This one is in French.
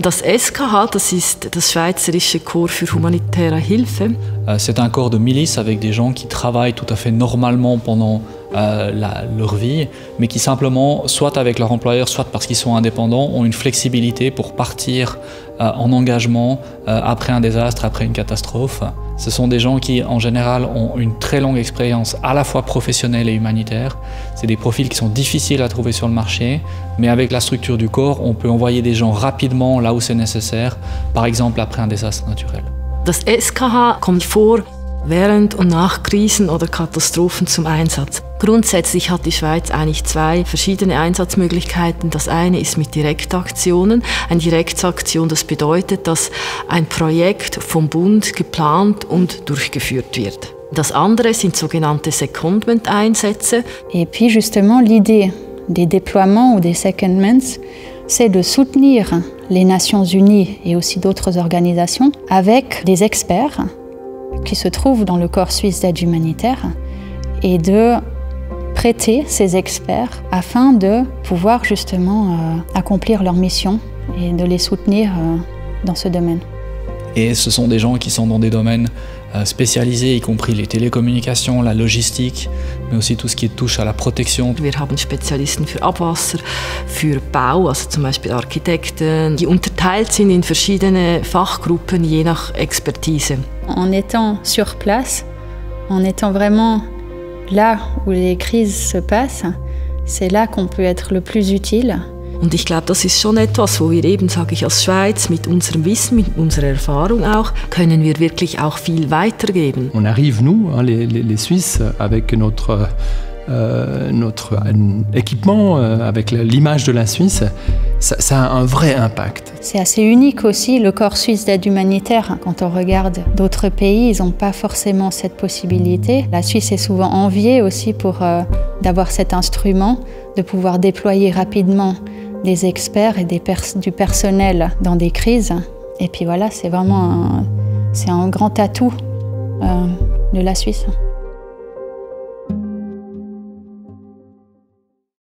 Das SKH, das ist das Schweizerische Korps für humanitäre Hilfe. C'est un corps de milice avec des gens qui travaillent tout à fait normalement pendant leur vie, mais qui simplement, soit avec leur employeur, soit parce qu'ils sont indépendants, ont une flexibilité pour partir en engagement après un désastre, après une catastrophe. Ce sont des gens qui, en général, ont une très longue expérience à la fois professionnelle et humanitaire. C'est des profils qui sont difficiles à trouver sur le marché, mais avec la structure du corps, on peut envoyer des gens rapidement là où c'est nécessaire, par exemple après un désastre naturel. Das SKH kommt vor während und nach Krisen oder Katastrophen zum Einsatz. Grundsätzlich hat die Schweiz eigentlich zwei verschiedene Einsatzmöglichkeiten. Das eine ist mit Direktaktionen. Eine Direktaktion, das bedeutet, dass ein Projekt vom Bund geplant und durchgeführt wird. Das andere sind sogenannte Secondment-Einsätze. Et puis justement, l'idée des déploiements ou des secondments, c'est de soutenir les Nations Unies et aussi d'autres organisations avec des experts qui se trouvent dans le corps suisse d'aide humanitaire et de prêter ces experts afin de pouvoir justement accomplir leur mission et de les soutenir dans ce domaine. Et ce sont des gens qui sont dans des domaines spécialisés, y compris les télécommunications, la logistique, mais aussi tout ce qui touche à la protection. Wir haben Spezialisten für Abwasser, für Bau, also zum Beispiel Architekten, die unterteilt sind in verschiedene Fachgruppen, je nach Expertise. En étant sur place, en étant vraiment là où les crises se passent, c'est là qu'on peut être le plus utile. Und ich glaube, das ist schon etwas, wo wir eben, sage ich, als Schweiz mit unserem Wissen, mit unserer Erfahrung auch, können wir wirklich auch viel weitergeben. On arrive, nous, les Suisses, avec notre équipement, avec l'image de la Suisse, ça a un vrai impact. C'est assez unique aussi, le corps suisse d'aide humanitaire. Quand on regarde d'autres pays, ils n'ont pas forcément cette possibilité. La Suisse est souvent enviée aussi pour d'avoir cet instrument, de pouvoir déployer rapidement des experts et du personnel dans des crises. Et puis voilà, c'est vraiment un grand atout de la Suisse.